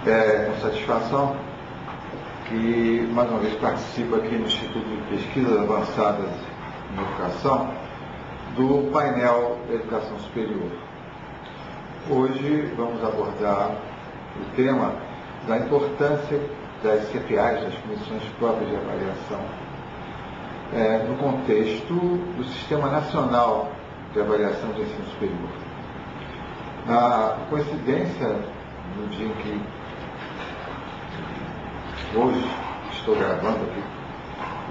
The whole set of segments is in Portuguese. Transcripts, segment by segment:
com satisfação que, mais uma vez, participo aqui no Instituto de Pesquisas Avançadas em Educação do painel da Educação Superior. Hoje vamos abordar o tema da importância das CPAs, das Comissões Próprias de Avaliação, no contexto do Sistema Nacional de Avaliação de Ensino Superior. A coincidência no dia em que hoje estou gravando aqui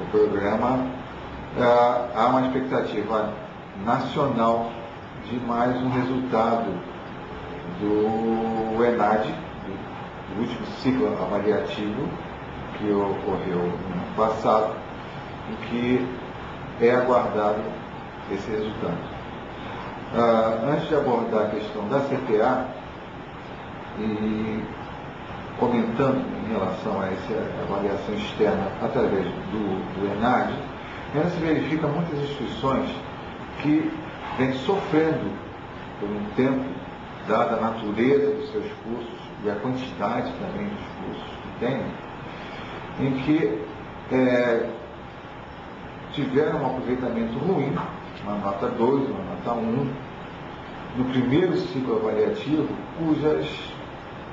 o programa, há uma expectativa nacional de mais um resultado do ENAD, do último ciclo avaliativo que ocorreu no ano passado, em que é aguardado esse resultado. Antes de abordar a questão da CPA e comentando em relação a essa avaliação externa através do ENAD, ainda se verifica muitas instituições que vêm sofrendo por um tempo, dada a natureza dos seus cursos e a quantidade também dos cursos que têm, em que tiveram um aproveitamento ruim, uma nota 2, uma nota 1, no primeiro ciclo avaliativo, cujas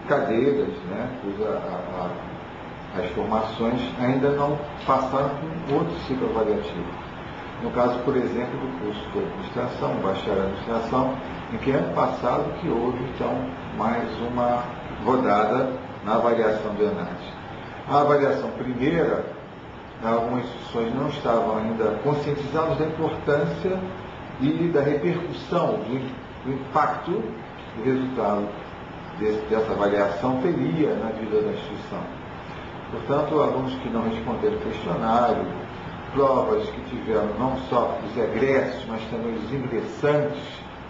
cadeiras, as formações ainda não passaram por outro ciclo avaliativo. No caso, por exemplo, do curso de administração, bacharel em administração, em que ano passado que houve, então, mais uma rodada na avaliação do ENAD. A avaliação primeira, algumas instituições não estavam ainda conscientizadas da importância e da repercussão, do impacto que o resultado dessa avaliação teria na vida da instituição. Portanto, alunos que não responderam questionário, provas que tiveram não só os egressos, mas também os ingressantes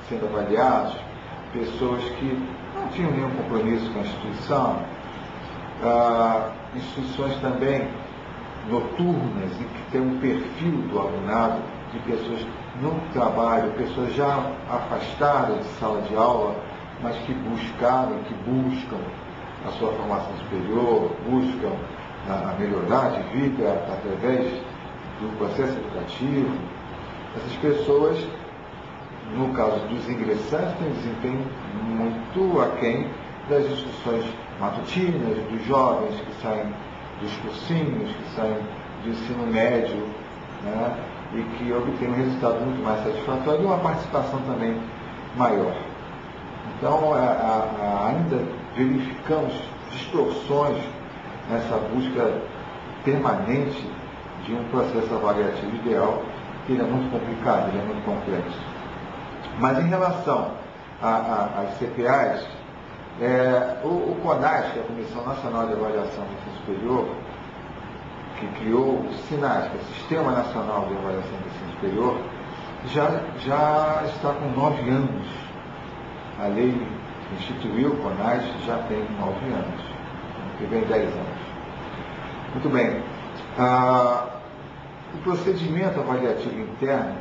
sendo avaliados, pessoas que não tinham nenhum compromisso com a instituição, instituições também noturnas e que tem um perfil do alunado de pessoas no trabalho, pessoas já afastadas de sala de aula, mas que buscam a sua formação superior, buscam a melhorar de vida através do processo educativo. Essas pessoas, no caso dos ingressantes, têm desempenho muito aquém das instituições matutinas, dos jovens que saem dos cursinhos, que saem do ensino médio, e que obtêm um resultado muito mais satisfatório e uma participação também maior. Então, ainda verificamos distorções nessa busca permanente de um processo avaliativo ideal, que ele é muito complicado, ele é muito complexo. Mas em relação às CPAs, o CONAS, que é a Comissão Nacional de Avaliação do Ensino Superior, que criou o SINASC, que é o Sistema Nacional de Avaliação do Ensino Superior, já está com 9 anos. A lei que instituiu o CONAS já tem 9 anos, que vem 10 anos. Muito bem. O procedimento avaliativo interno,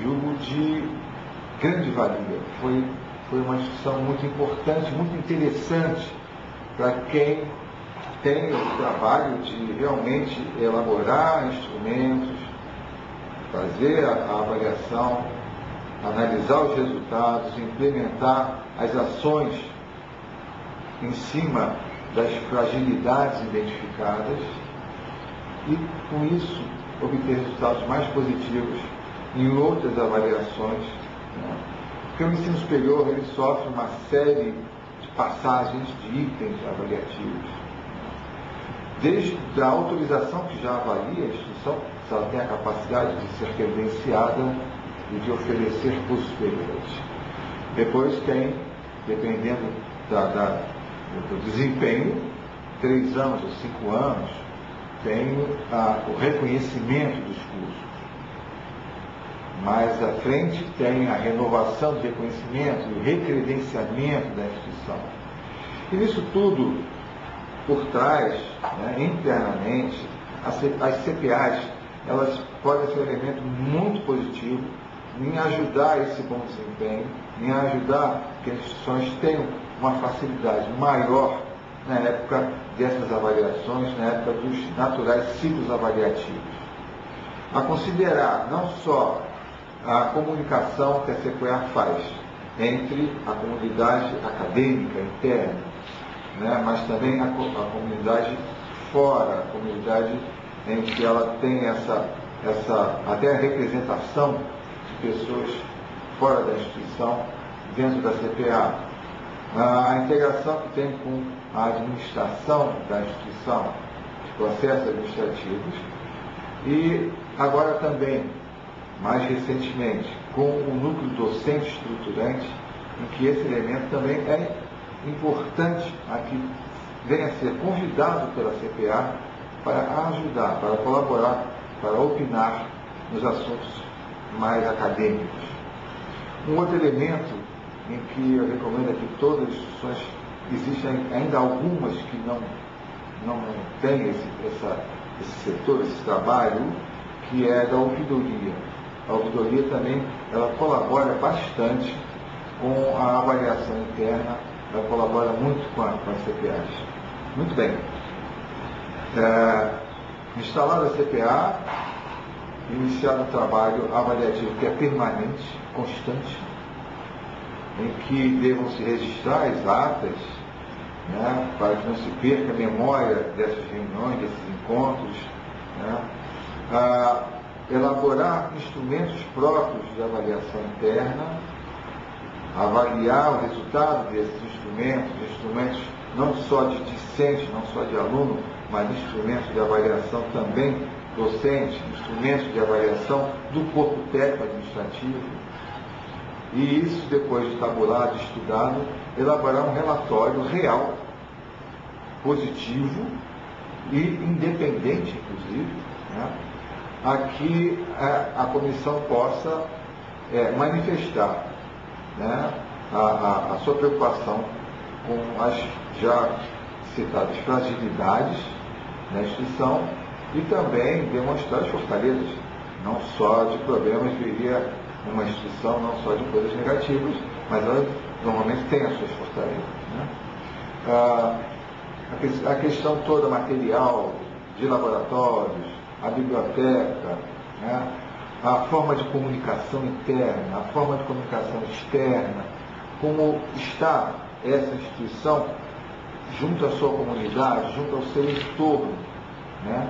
julgo de grande valia. Foi uma discussão muito importante, muito interessante para quem tem o trabalho de realmente elaborar instrumentos, fazer a avaliação, analisar os resultados, implementar as ações em cima das fragilidades identificadas e, com isso, obter resultados mais positivos em outras avaliações. Porque o ensino superior ele sofre uma série de passagens de itens avaliativos. Desde a autorização que já avalia a instituição, se ela tem a capacidade de ser credenciada e de oferecer cursos superiores. Depois tem, dependendo do desempenho, 3 anos ou 5 anos, tem o reconhecimento dos cursos. Mais à frente tem a renovação de reconhecimento e o recredenciamento da instituição. E nisso tudo, por trás, internamente, as CPAs, elas podem ser um elemento muito positivo em ajudar esse bom desempenho, em ajudar que as instituições tenham uma facilidade maior na época dessas avaliações, na época dos naturais ciclos avaliativos. A considerar não só a comunicação que a CPA faz entre a comunidade acadêmica interna, né, mas também a comunidade fora, a comunidade em que ela tem essa até a representação de pessoas fora da instituição, dentro da CPA, a integração que tem com a administração da instituição, os processos administrativos, e agora também, mais recentemente, com o núcleo docente estruturante, em que esse elemento também é importante a que venha a ser convidado pela CPA para ajudar, para colaborar, para opinar nos assuntos mais acadêmicos. Um outro elemento em que eu recomendo que todas as instituições, existem ainda algumas que não têm esse setor, esse trabalho, que é da ouvidoria. A ouvidoria também ela colabora bastante com a avaliação interna, ela colabora muito com as CPAs. Muito bem. Instalada a CPA, iniciado um trabalho avaliativo que é permanente, constante, em que devam se registrar as atas, né, para que não se perca a memória dessas reuniões, desses encontros, né, elaborar instrumentos próprios de avaliação interna, avaliar o resultado desses instrumentos não só de discente, não só de aluno, mas instrumentos de avaliação também docente, instrumentos de avaliação do corpo técnico administrativo, e isso, depois de tabulado, estudado, elaborar um relatório real, positivo e independente, inclusive, né, a que a comissão possa manifestar, né, a sua preocupação com as já citadas fragilidades na instituição e também demonstrar as fortalezas, não só de problemas, viria uma instituição, não só de coisas negativas, mas ela normalmente tem as suas fortalezas, né? A questão toda material, de laboratórios, a biblioteca, né? A forma de comunicação interna, a forma de comunicação externa, como está essa instituição junto à sua comunidade, junto ao seu entorno, né?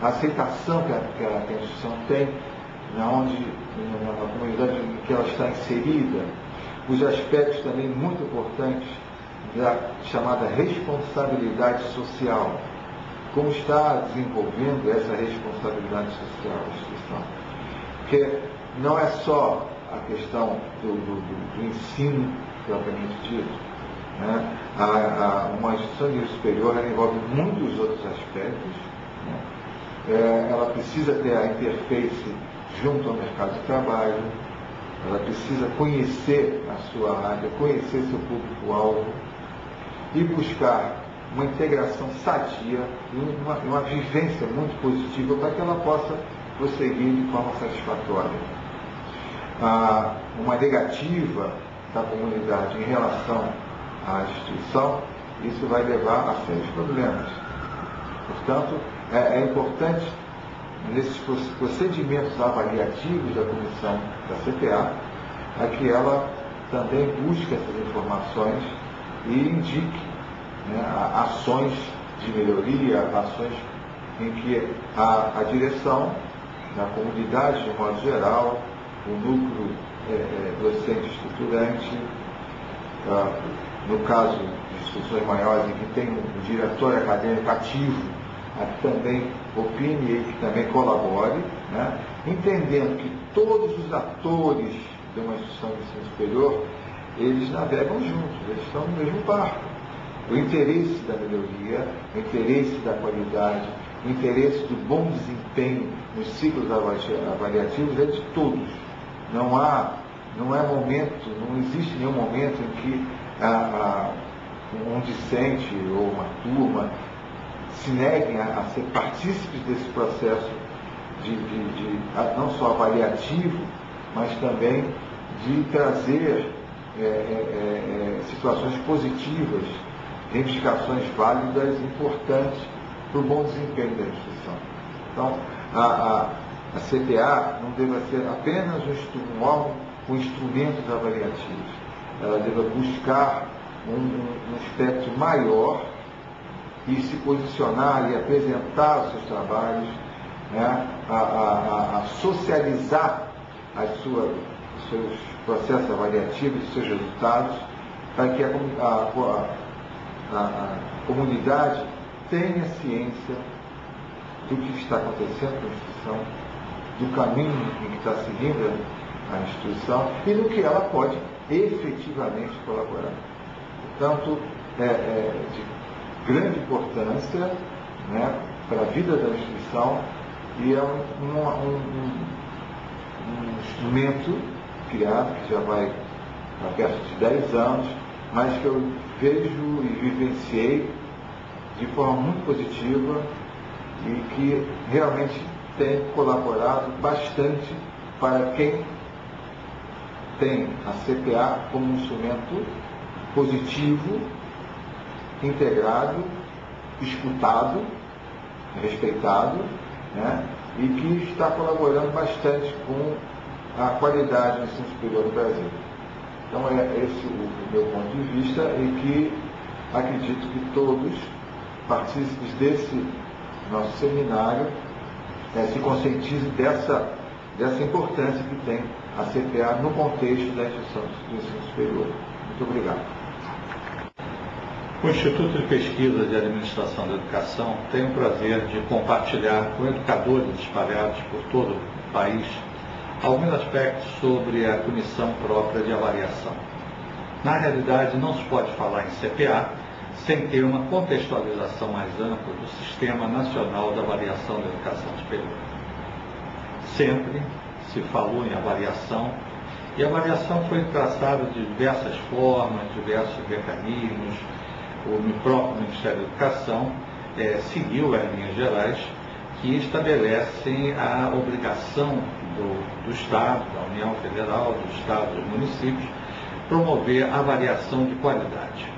A aceitação que a instituição tem na comunidade em que ela está inserida, os aspectos também muito importantes da chamada responsabilidade social, como está desenvolvendo essa responsabilidade social da instituição. Porque não é só a questão do ensino propriamente dito, né? Uma instituição de nível superior ela envolve muitos outros aspectos, né? Ela precisa ter a interface junto ao mercado de trabalho, ela precisa conhecer a sua área, conhecer seu público-alvo e buscar uma integração sadia e uma vivência muito positiva para que ela possa prosseguir de forma satisfatória. Uma negativa da comunidade em relação à instituição, isso vai levar a sérios problemas. Portanto, é importante, nesses procedimentos avaliativos da comissão da CPA, a que ela também busque essas informações e indique, né, ações de melhoria, ações em que a direção da comunidade, de um modo geral, o núcleo docente estruturante, no caso de instituições maiores em que tem um diretor acadêmico ativo, a que também opine e que também colabore, né, entendendo que todos os atores de uma instituição de ensino superior, eles navegam juntos, eles estão no mesmo barco. O interesse da melhoria, o interesse da qualidade, o interesse do bom desempenho nos ciclos avaliativos é de todos. Não é momento, não existe nenhum momento em que um discente ou uma turma se neguem a ser partícipes desse processo não só avaliativo, mas também de trazer situações positivas reivindicações válidas e importantes para o bom desempenho da instituição. Então, a CTA não deve ser apenas um órgão com instrumentos avaliativos. Ela deve buscar um espectro maior e se posicionar e apresentar os seus trabalhos, né, a socializar os seus processos avaliativos, os seus resultados, para que a comunidade tenha ciência do que está acontecendo com a instituição, do caminho em que está seguindo a instituição e no que ela pode efetivamente colaborar. Portanto, de grande importância, né, para a vida da instituição e é um instrumento criado, que já vai para perto de 10 anos, mas que eu vejo e vivenciei de forma muito positiva e que realmente tem colaborado bastante para quem tem a CTA como um instrumento positivo, integrado, escutado, respeitado, né, e que está colaborando bastante com a qualidade do ensino superior no Brasil. Então é esse o meu ponto de vista e que acredito que todos partícipes desse nosso seminário se conscientizem dessa importância que tem a CTA no contexto da instituição do ensino superior. Muito obrigado. O Instituto de Pesquisa de Administração da Educação tem o prazer de compartilhar com educadores espalhados por todo o país alguns aspectos sobre a comissão própria de avaliação. Na realidade, não se pode falar em CPA sem ter uma contextualização mais ampla do Sistema Nacional de Avaliação da Educação Superior. Sempre se falou em avaliação, e a avaliação foi traçada de diversas formas, diversos mecanismos. O próprio Ministério da Educação seguiu as linhas gerais que estabelecem a obrigação do Estado, da União Federal, do Estado, dos municípios, promover a avaliação de qualidade.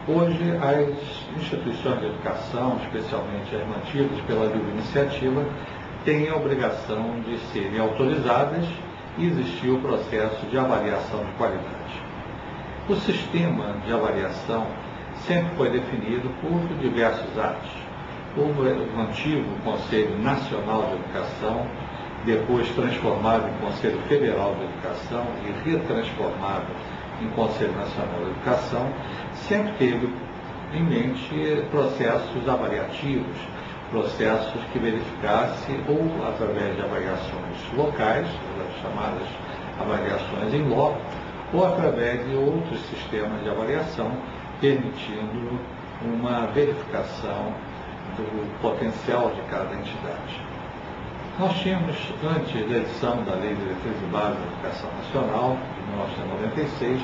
Hoje, as instituições de educação, especialmente as mantidas pela livre iniciativa, têm a obrigação de serem autorizadas e existir o processo de avaliação de qualidade. O sistema de avaliação sempre foi definido por diversos atos. O antigo Conselho Nacional de Educação, depois transformado em Conselho Federal de Educação e retransformado em Conselho Nacional de Educação, sempre teve em mente processos avaliativos, processos que verificassem ou através de avaliações locais, as chamadas avaliações em loco, ou através de outros sistemas de avaliação, permitindo uma verificação do potencial de cada entidade. Nós tínhamos, antes da edição da Lei de Diretrizes Básicas da Educação Nacional, de 1996,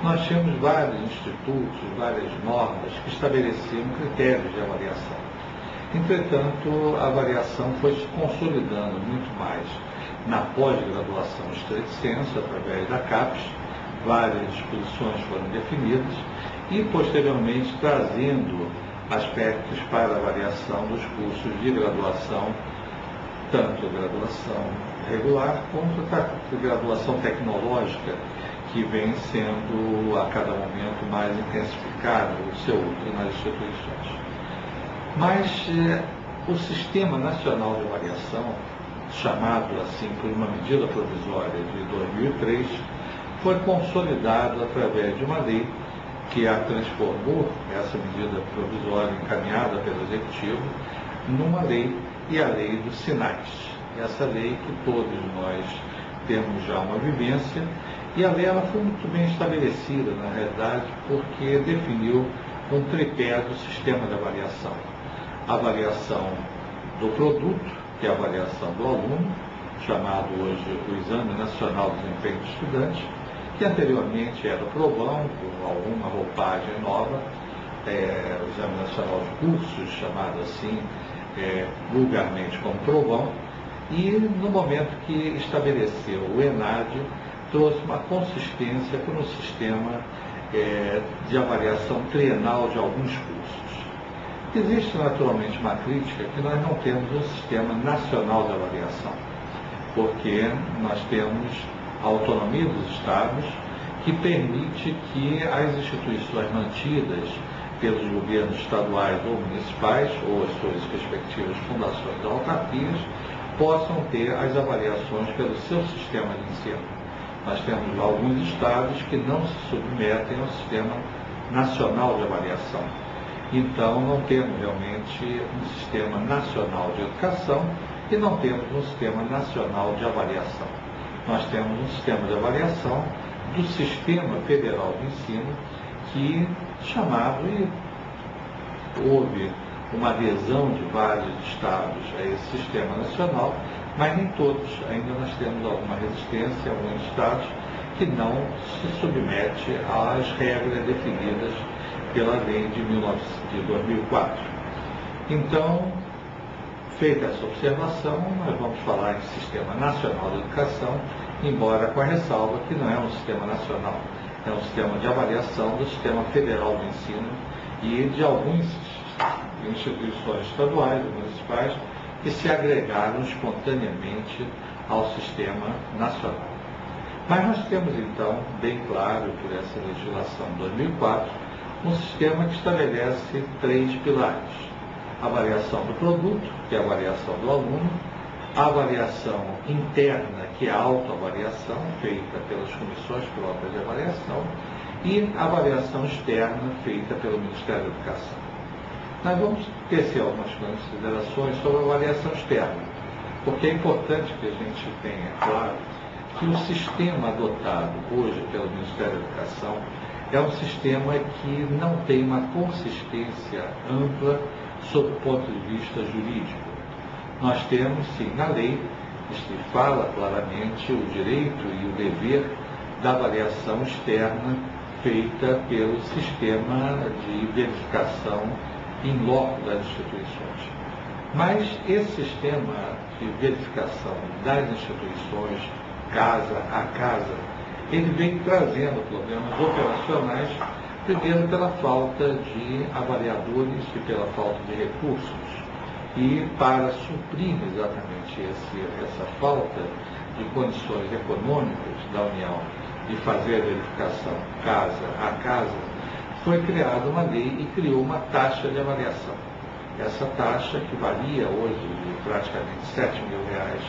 nós tínhamos vários institutos, várias normas que estabeleciam critérios de avaliação. Entretanto, a avaliação foi se consolidando muito mais na pós-graduação estrito sensu, através da CAPES, várias disposições foram definidas e, posteriormente, trazendo aspectos para a avaliação dos cursos de graduação, tanto a graduação regular quanto a graduação tecnológica, que vem sendo a cada momento mais intensificado o seu uso nas instituições. Mas o Sistema Nacional de Avaliação, chamado assim por uma medida provisória de 2003, foi consolidado através de uma lei que a transformou, essa medida provisória encaminhada pelo Executivo, numa lei, e a lei dos sinais. Essa lei que todos nós temos já uma vivência, e a lei ela foi muito bem estabelecida, na realidade, porque definiu um tripé do sistema de avaliação. A avaliação do produto, que é a avaliação do aluno, chamado hoje o Exame Nacional de Desempenho do Estudante, que anteriormente era o PROVAN, com alguma roupagem nova, o Exame Nacional de Cursos, chamado assim vulgarmente como PROVAN, e no momento que estabeleceu o ENAD, trouxe uma consistência para um sistema de avaliação trienal de alguns cursos. Existe naturalmente uma crítica que nós não temos um sistema nacional de avaliação, porque nós temos a autonomia dos estados que permite que as instituições mantidas pelos governos estaduais ou municipais, ou as suas respectivas fundações ou autarquias, possam ter as avaliações pelo seu sistema de ensino. Nós temos alguns estados que não se submetem ao sistema nacional de avaliação. Então, não temos realmente um sistema nacional de educação e não temos um sistema nacional de avaliação. Nós temos um sistema de avaliação do Sistema Federal de Ensino, que chamado, e houve uma adesão de vários estados a esse sistema nacional, mas nem todos. Ainda nós temos alguma resistência em alguns estados que não se submete às regras definidas pela lei de 2004. Então, feita essa observação, nós vamos falar em Sistema Nacional de Educação, embora com a ressalva que não é um sistema nacional, é um sistema de avaliação do Sistema Federal de Ensino e de algumas instituições estaduais e municipais que se agregaram espontaneamente ao sistema nacional. Mas nós temos, então, bem claro, por essa legislação de 2004, um sistema que estabelece 3 pilares. A avaliação do produto, que é a avaliação do aluno, a avaliação interna, que é a autoavaliação, feita pelas comissões próprias de avaliação, e a avaliação externa, feita pelo Ministério da Educação. Nós vamos tecer algumas considerações sobre a avaliação externa, porque é importante que a gente tenha claro que o sistema adotado hoje pelo Ministério da Educação é um sistema que não tem uma consistência ampla sob o ponto de vista jurídico. Nós temos, sim, na lei, que fala claramente o direito e o dever da avaliação externa feita pelo sistema de verificação em loco das instituições. Mas esse sistema de verificação das instituições, casa a casa, ele vem trazendo problemas operacionais, primeiro pela falta de avaliadores e pela falta de recursos. E para suprir exatamente essa falta de condições econômicas da União de fazer a verificação casa a casa, foi criada uma lei e criou uma taxa de avaliação. Essa taxa, que varia hoje de praticamente R$7.000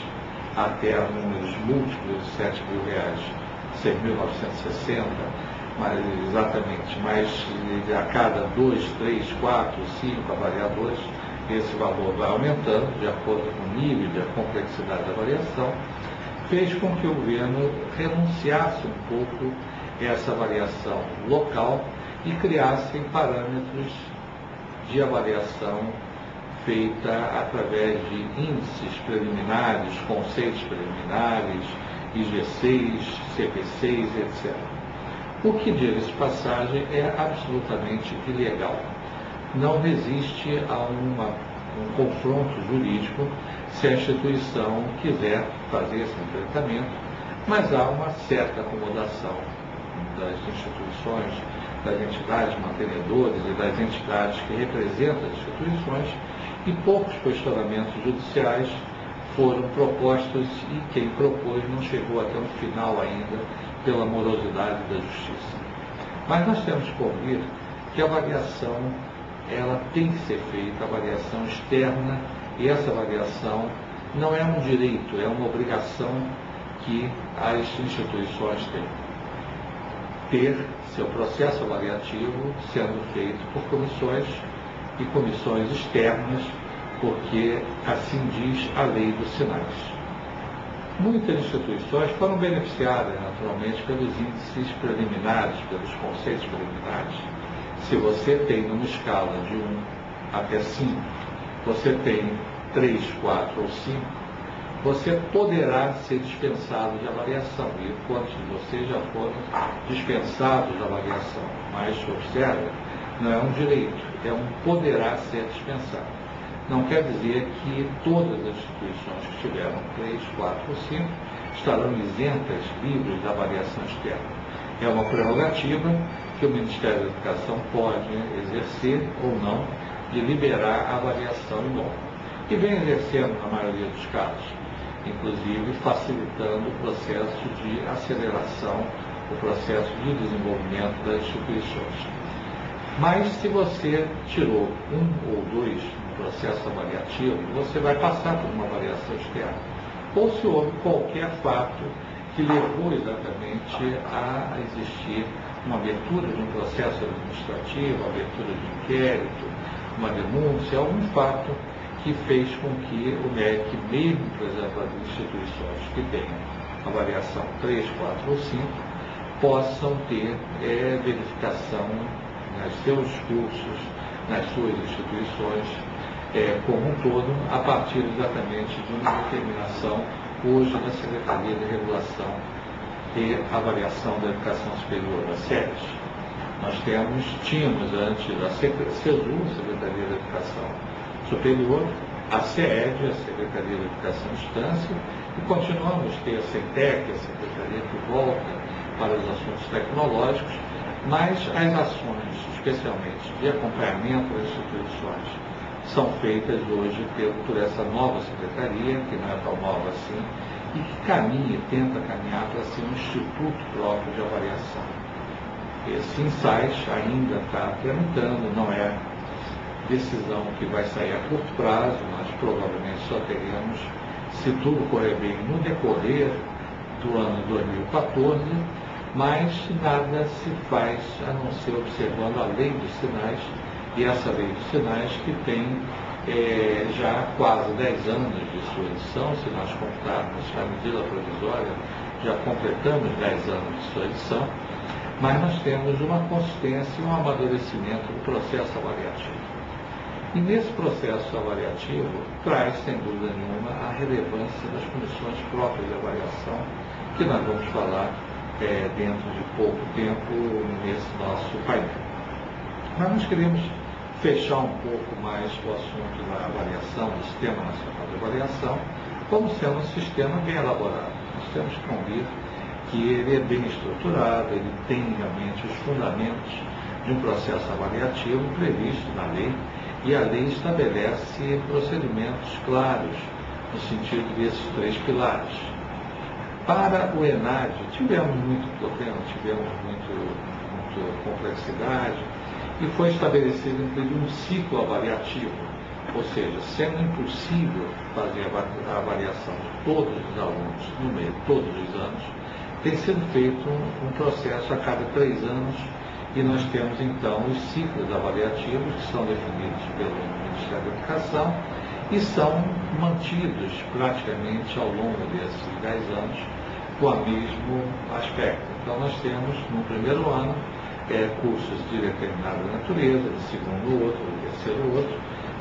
até números múltiplos de R$7.000, 6.960, mas exatamente, mas a cada 2, 3, 4, 5 avaliadores, esse valor vai aumentando de acordo com o nível de complexidade da avaliação, fez com que o governo renunciasse um pouco a essa avaliação local e criasse parâmetros de avaliação feita através de índices preliminares, conceitos preliminares, IG6, CP6, etc. O que, diga-se de passagem, é absolutamente ilegal. Não resiste a um confronto jurídico se a instituição quiser fazer esse enfrentamento, mas há uma certa acomodação das instituições, das entidades mantenedoras e das entidades que representam as instituições, e poucos questionamentos judiciais foram propostos e quem propôs não chegou até o final ainda pela morosidade da justiça. Mas nós temos que ouvir que a avaliação ela tem que ser feita, a avaliação externa, e essa avaliação não é um direito, é uma obrigação que as instituições têm. Ter seu processo avaliativo sendo feito por comissões e comissões externas, porque assim diz a lei dos sinais. Muitas instituições foram beneficiadas, naturalmente, pelos índices preliminares, pelos conceitos preliminares. Se você tem numa escala de 1 até 5, você tem 3, 4 ou 5, você poderá ser dispensado de avaliação. E quantos de vocês já foram dispensados de avaliação? Mas, observe, não é um direito, é um poderá ser dispensado. Não quer dizer que todas as instituições que tiveram 3, 4 ou 5 estarão isentas, livres da avaliação externa. É uma prerrogativa que o Ministério da Educação pode exercer ou não de liberar a avaliação em nome. E vem exercendo na maioria dos casos, inclusive facilitando o processo de aceleração, o processo de desenvolvimento das instituições. Mas se você tirou um ou dois no processo avaliativo, você vai passar por uma avaliação externa. Ou se houve qualquer fato que levou exatamente a existir uma abertura de um processo administrativo, abertura de inquérito, uma denúncia, algum fato que fez com que o MEC, mesmo, por exemplo, as instituições que tenham avaliação 3, 4 ou 5, possam ter verificação nos seus cursos, nas suas instituições, como um todo, a partir exatamente de uma determinação hoje da Secretaria de Regulação e Avaliação da Educação Superior, a SERES. Nós tínhamos antes a CESU, Secretaria da Educação Superior, a SEED, a Secretaria de Educação à Distância, e continuamos a ter a CETEC, a Secretaria que volta para os assuntos tecnológicos, mas as ações, especialmente de acompanhamento das instituições, são feitas hoje por essa nova secretaria, que não é tão nova assim, e que tenta caminhar para ser um instituto próprio de avaliação. Esse insight ainda está tramitando, não é decisão que vai sair a curto prazo, mas provavelmente só teremos, se tudo correr bem, no decorrer do ano 2014, mas nada se faz a não ser observando a lei dos sinais, e essa lei dos sinais que tem já quase 10 anos de sua edição. Se nós computarmos a medida provisória, já completamos 10 anos de sua edição, mas nós temos uma consistência e um amadurecimento do processo avaliativo. E nesse processo avaliativo traz, sem dúvida nenhuma, a relevância das comissões próprias de avaliação, que nós vamos falar dentro de pouco tempo nesse nosso painel. Mas nós queremos fechar um pouco mais o assunto da avaliação, do Sistema Nacional de Avaliação, como sendo um sistema bem elaborado. Nós temos que convir que ele é bem estruturado, ele tem realmente os fundamentos de um processo avaliativo previsto na lei, e a lei estabelece procedimentos claros no sentido desses 3 pilares. Para o ENAD, tivemos muito problema, tivemos muito complexidade, e foi estabelecido, inclusive, um ciclo avaliativo, ou seja, sendo impossível fazer a avaliação de todos os alunos no meio de todos os anos, tem sido feito um processo a cada 3 anos, e nós temos, então, os ciclos avaliativos que são definidos pelo Ministério da Educação e são mantidos praticamente ao longo desses 10 anos com o mesmo aspecto. Então, nós temos, no primeiro ano, cursos de determinada natureza, no segundo outro, no terceiro outro,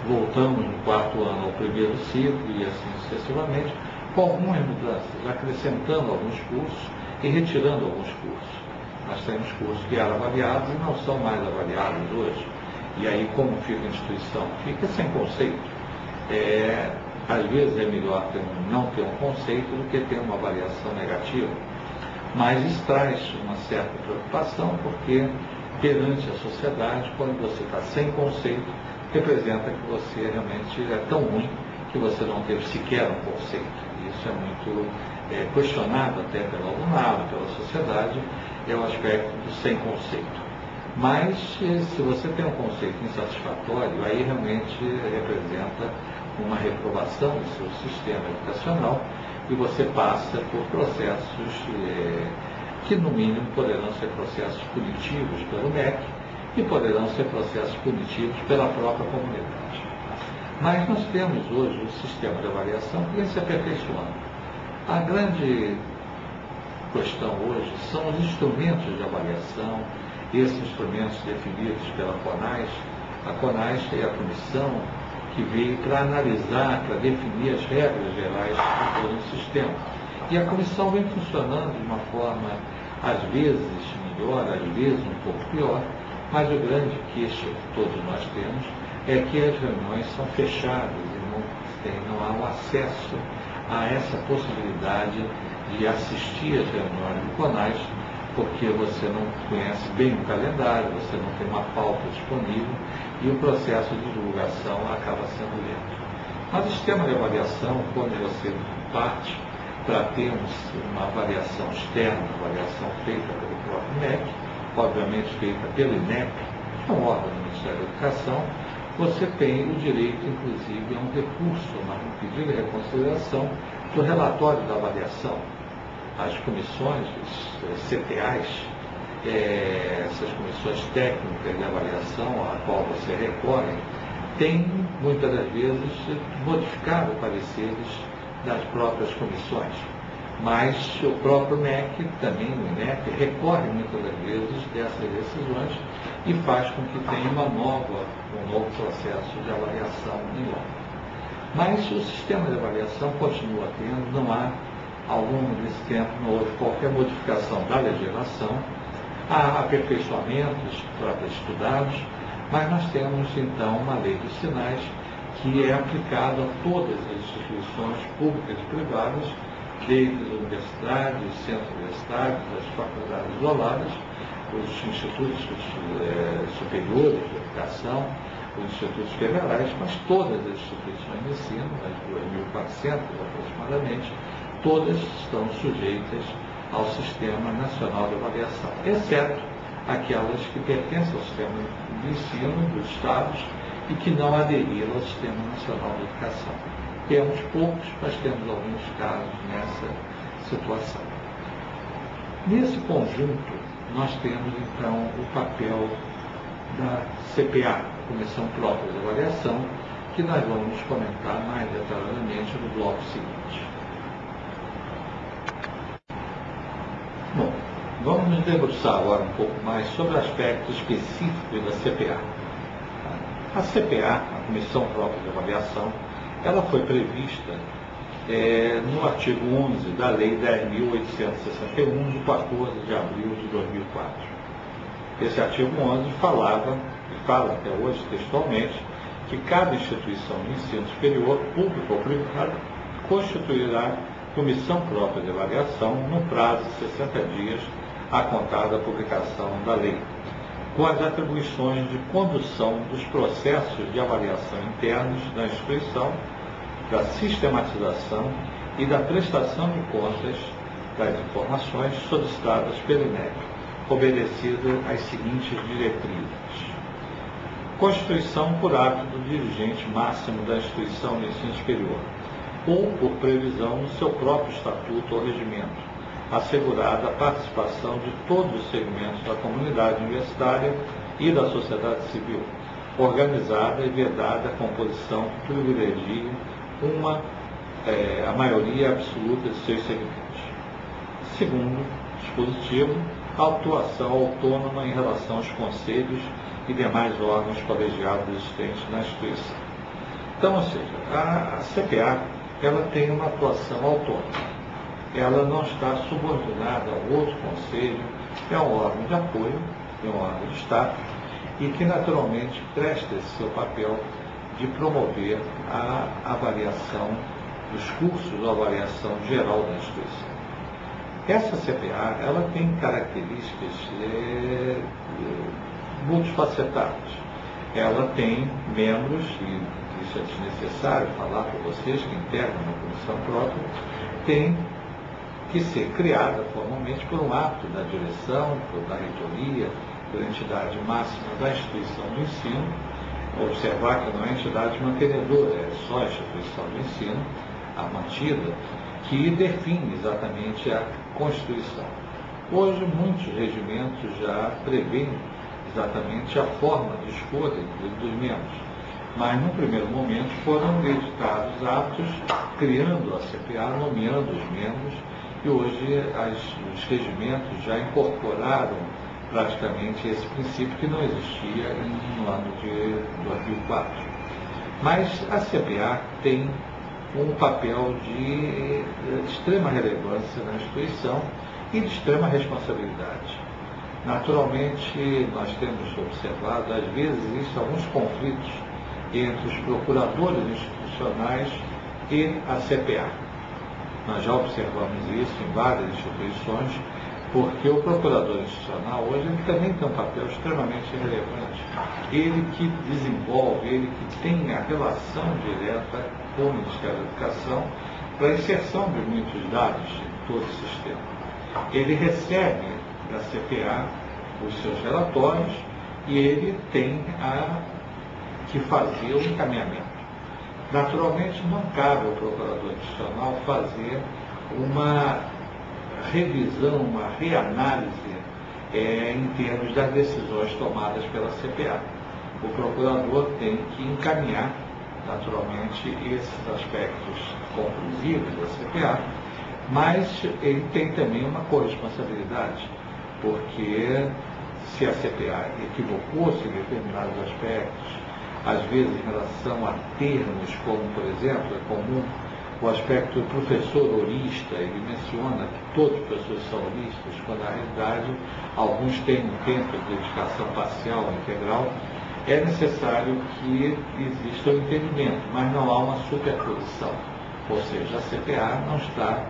voltamos no 4º ano ao primeiro ciclo e assim sucessivamente, com algumas mudanças, acrescentando alguns cursos e retirando alguns cursos. Nós temos cursos que eram avaliados e não são mais avaliados hoje. E aí, como fica a instituição? Fica sem conceito. Às vezes é melhor não ter um conceito do que ter uma avaliação negativa. Mas isso traz uma certa preocupação, porque perante a sociedade, quando você está sem conceito, representa que você realmente é tão ruim que você não teve sequer um conceito. Isso é muito questionado até pelo alunado, pela sociedade, é o aspecto do sem conceito. Mas, se você tem um conceito insatisfatório, aí realmente representa uma reprovação do seu sistema educacional e você passa por processos que, no mínimo, poderão ser processos punitivos pelo MEC e poderão ser processos punitivos pela própria comunidade. Mas nós temos hoje o sistema de avaliação que vem se aperfeiçoando. A grande questão hoje são os instrumentos de avaliação, esses instrumentos definidos pela CONAS. A CONAS é a comissão que veio para analisar, para definir as regras gerais de todo o sistema. E a comissão vem funcionando de uma forma, às vezes melhor, às vezes um pouco pior, mas o grande queixa que todos nós temos é que as reuniões são fechadas e não há um acesso a essa possibilidade de assistir às reuniões do CONAS porque você não conhece bem o calendário, você não tem uma pauta disponível e o processo de divulgação acaba sendo lento. Mas o sistema de avaliação, quando você parte para termos uma avaliação externa, uma avaliação feita pelo próprio MEC, obviamente feita pelo INEP, que é um órgão do Ministério da Educação, você tem o direito, inclusive, a um recurso, um pedido de reconsideração do relatório da avaliação. As comissões, os CTAs, essas comissões técnicas de avaliação a qual você recorre, têm, muitas das vezes, modificado pareceres das próprias comissões. Mas o próprio MEC, também o INEP, recorre muitas das vezes dessas decisões e faz com que tenha um novo processo de avaliação em loco. Mas o sistema de avaliação continua tendo, não há, ao longo desse tempo, não houve qualquer modificação da legislação, há aperfeiçoamentos próprios estudados, mas nós temos, então, uma lei dos sinais que é aplicada a todas as instituições públicas e privadas, desde as universidades, os centros universitários, as faculdades isoladas, os institutos superiores de educação, os institutos federais, mas todas as instituições de ensino, as 2.400 aproximadamente, todas estão sujeitas ao Sistema Nacional de Avaliação, exceto aquelas que pertencem ao sistema de ensino dos estados e que não aderiram ao Sistema Nacional de Educação. Temos poucos, mas temos alguns casos nessa situação. Nesse conjunto, nós temos, então, o papel da CPA, Comissão Própria de Avaliação, que nós vamos comentar mais detalhadamente no bloco seguinte. Bom, vamos nos debruçar agora um pouco mais sobre aspectos específicos da CPA. A CPA, a Comissão Própria de Avaliação, ela foi prevista no artigo 11 da Lei 10.861, de 14 de abril de 2004. Esse artigo 11 falava, e fala até hoje textualmente, que cada instituição de ensino superior, pública ou privada, constituirá comissão própria de avaliação no prazo de 60 dias a contar da publicação da lei, com as atribuições de condução dos processos de avaliação internos da instituição, da sistematização e da prestação de contas das informações solicitadas pelo INEP, obedecido às seguintes diretrizes. Constituição por ato do dirigente máximo da instituição de ensino superior, ou por previsão no seu próprio estatuto ou regimento, assegurada a participação de todos os segmentos da comunidade universitária e da sociedade civil, organizada e vedada a composição que privilegie a maioria absoluta de seus segmentos. Segundo dispositivo, a atuação autônoma em relação aos conselhos e demais órgãos colegiados existentes na instituição. Então, ou seja, a CPA ela tem uma atuação autônoma. Ela não está subordinada ao outro conselho, é um órgão de apoio, é um órgão de Estado, e que naturalmente presta esse seu papel de promover a avaliação dos cursos, a avaliação geral da instituição. Essa CPA ela tem características multifacetadas. Ela tem membros, e isso é desnecessário falar para vocês que integram a comissão própria, tem que ser criada formalmente por um ato da direção, da reitoria, pela entidade máxima da instituição do ensino. Observar que não é entidade mantenedora, é só a instituição de ensino, a mantida, que define exatamente a Constituição. Hoje, muitos regimentos já prevêem exatamente a forma de escolha dos membros, mas, num primeiro momento, foram editados atos criando a CPA, nomeando os membros, e hoje os regimentos já incorporaram praticamente esse princípio que não existia no ano de 2004. Mas a CPA tem um papel de extrema relevância na instituição e de extrema responsabilidade. Naturalmente, nós temos observado, às vezes, existem alguns conflitos entre os procuradores institucionais e a CPA. Nós já observamos isso em várias instituições, porque o procurador institucional hoje ele também tem um papel extremamente relevante. Ele que desenvolve, ele que tem a relação direta com o Ministério da Educação para a inserção de muitos dados em todo o sistema. Ele recebe da CPA os seus relatórios e ele tem que fazer o encaminhamento. Naturalmente, não cabe ao procurador institucional fazer uma revisão, uma reanálise em termos das decisões tomadas pela CPA. O procurador tem que encaminhar, naturalmente, esses aspectos conclusivos da CPA, mas ele tem também uma corresponsabilidade, porque se a CPA equivocou-se em determinados aspectos, às vezes em relação a termos como, por exemplo, é comum o aspecto do professor horista, ele menciona que todos os professores são horistas, quando na realidade alguns têm um tempo de dedicação parcial ou integral, é necessário que exista um entendimento, mas não há uma superposição. Ou seja, a CPA não está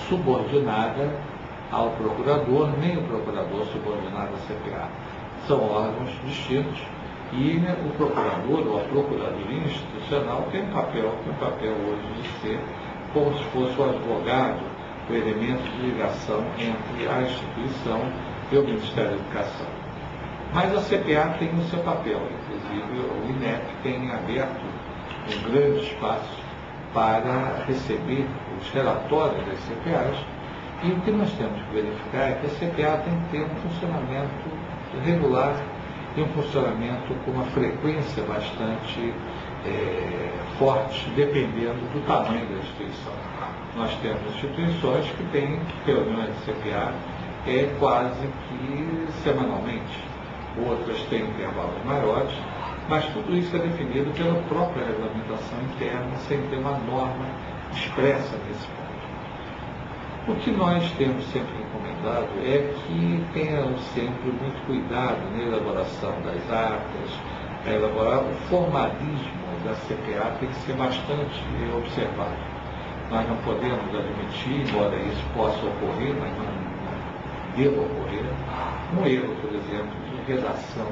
subordinada ao procurador, nem o procurador subordinado à CPA. São órgãos distintos e o procurador ou a procuradoria institucional tem um papel hoje de ser como se fosse o advogado, o elemento de ligação entre a instituição e o Ministério da Educação. Mas a CPA tem o seu papel, inclusive o INEP tem aberto um grande espaço para receber os relatórios das CPAs, e o que nós temos que verificar é que a CPA tem que ter um funcionamento regular e um funcionamento com uma frequência bastante forte, dependendo do tamanho da instituição. Nós temos instituições que têm reuniões de CPA quase que semanalmente, outras têm intervalos maiores, mas tudo isso é definido pela própria regulamentação interna, sem ter uma norma expressa nesse ponto. O que nós temos sempre recomendado é que tenham sempre muito cuidado na elaboração das atas, o formalismo da CPA tem que ser bastante observado. Nós não podemos admitir, embora isso possa ocorrer, mas não deva ocorrer, um erro, por exemplo, de redação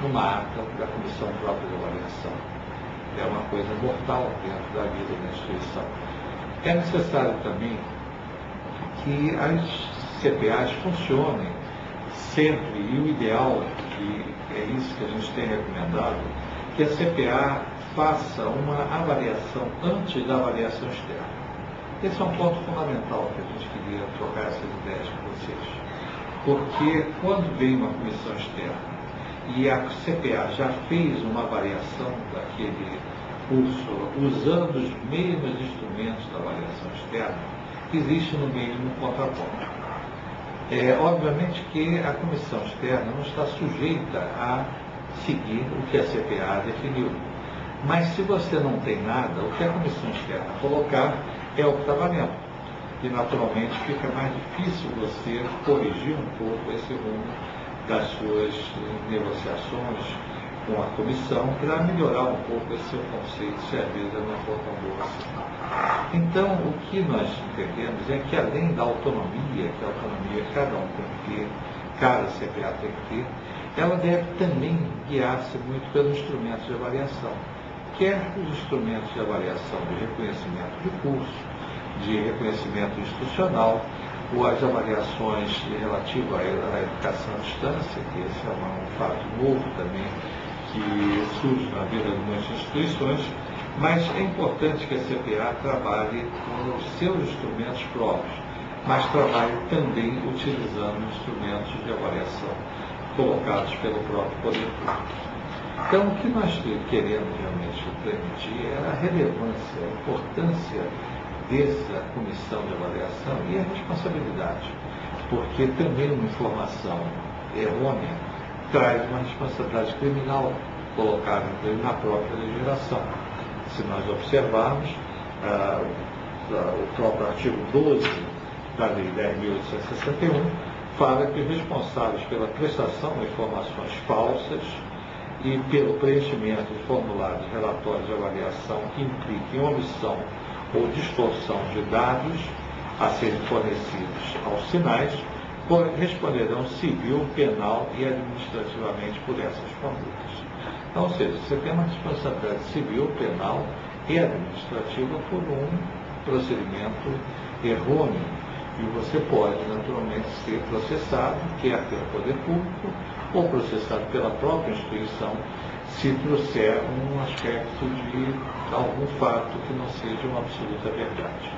numa ata da Comissão Própria de Avaliação. É uma coisa mortal dentro da vida da instituição. É necessário também que as CPAs funcionem sempre, e o ideal, que é isso que a gente tem recomendado, que a CPA faça uma avaliação antes da avaliação externa. Esse é um ponto fundamental que a gente queria trocar essas ideias com vocês. Porque quando vem uma comissão externa e a CPA já fez uma avaliação daquele curso usando os mesmos instrumentos da avaliação externa, existe no mínimo um contraponto. Obviamente que a comissão externa não está sujeita a seguir o que a CPA definiu. Mas se você não tem nada, o que a comissão externa colocar é o que está valendo. E naturalmente fica mais difícil você corrigir um pouco esse rumo das suas negociações com a comissão para melhorar um pouco esse seu conceito, se às vezes não for tão boa assim. Então, o que nós entendemos é que além da autonomia, que a autonomia cada um tem que ter, cada CPA tem que ter, ela deve também guiar-se muito pelos instrumentos de avaliação, quer os instrumentos de avaliação de reconhecimento de curso, de reconhecimento institucional, ou as avaliações relativas à educação à distância, que esse é um fato novo também, que surge na vida de muitas instituições, mas é importante que a CPA trabalhe com os seus instrumentos próprios, mas trabalhe também utilizando instrumentos de avaliação colocados pelo próprio poder público. Então, o que nós queremos realmente transmitir é a relevância, a importância dessa comissão de avaliação e a responsabilidade, porque também uma informação errônea traz uma responsabilidade criminal colocada na própria legislação. Se nós observarmos, o próprio artigo 12 da Lei 10.861 fala que os responsáveis pela prestação de informações falsas e pelo preenchimento de formulários de relatórios de avaliação que impliquem omissão ou distorção de dados a serem fornecidos aos sinais, responderão civil, penal e administrativamente por essas condutas. Então, ou seja, você tem uma responsabilidade civil, penal e administrativa por um procedimento errôneo. E você pode, naturalmente, ser processado, quer pelo poder público, ou processado pela própria instituição, se trouxer um aspecto de algum fato que não seja uma absoluta verdade.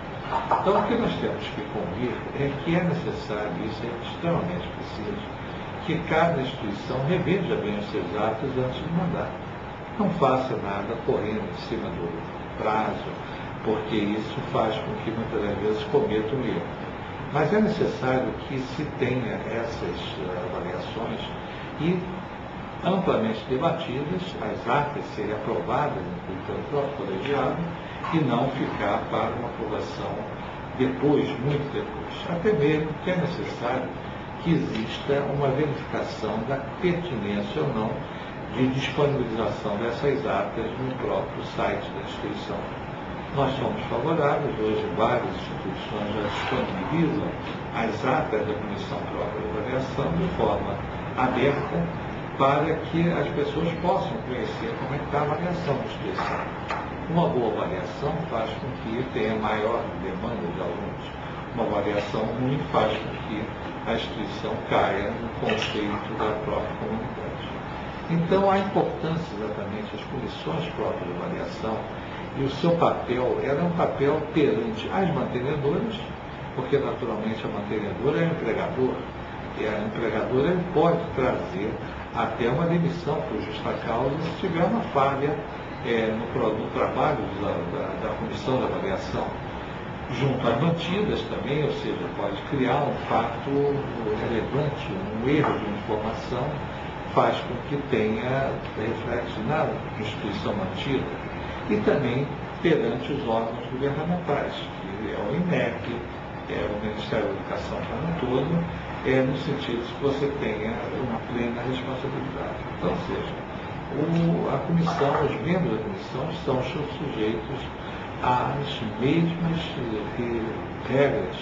Então, o que nós temos que convir é que é necessário, isso é extremamente preciso, que cada instituição reveja bem os seus atos antes de mandar. Não faça nada correndo em cima do prazo, porque isso faz com que muitas das vezes cometa um erro. Mas é necessário que se tenha essas avaliações e amplamente debatidas, as atas serem aprovadas pelo próprio colegiado e não ficar para uma aprovação depois, muito depois. Até mesmo que é necessário que exista uma verificação da pertinência ou não de disponibilização dessas atas no próprio site da instituição. Nós somos favoráveis, hoje várias instituições já disponibilizam as atas da Comissão Própria de Avaliação de forma aberta para que as pessoas possam conhecer como é que está a avaliação da instituição. Uma boa avaliação faz com que tenha maior demanda de alunos. Uma avaliação ruim faz com que a instituição caia no conceito da própria comunidade. Então, a importância exatamente das comissões próprias de avaliação e o seu papel era um papel perante as mantenedoras, porque naturalmente a mantenedora é o empregador, e a empregadora pode trazer até uma demissão por justa causa se tiver uma falha no trabalho da comissão de avaliação. Junto às mantidas também, ou seja, pode criar um fato relevante, um erro de informação, faz com que tenha reflexo na instituição mantida. E também perante os órgãos governamentais, que é o INEP, é o Ministério da Educação como um todo, no sentido de que você tenha uma plena responsabilidade. Então, ou seja, a comissão, os membros da comissão estão sujeitos às mesmas regras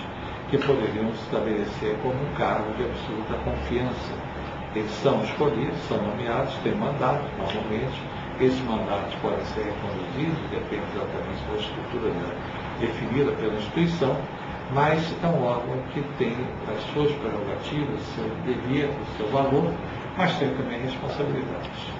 que poderiam se estabelecer como um cargo de absoluta confiança. Eles são escolhidos, são nomeados, têm mandato, normalmente. Esses mandatos podem ser reconduzidos, depende exatamente da estrutura definida pela instituição, mas é um órgão que tem as suas prerrogativas, seu dever, o seu valor, mas tem também responsabilidades.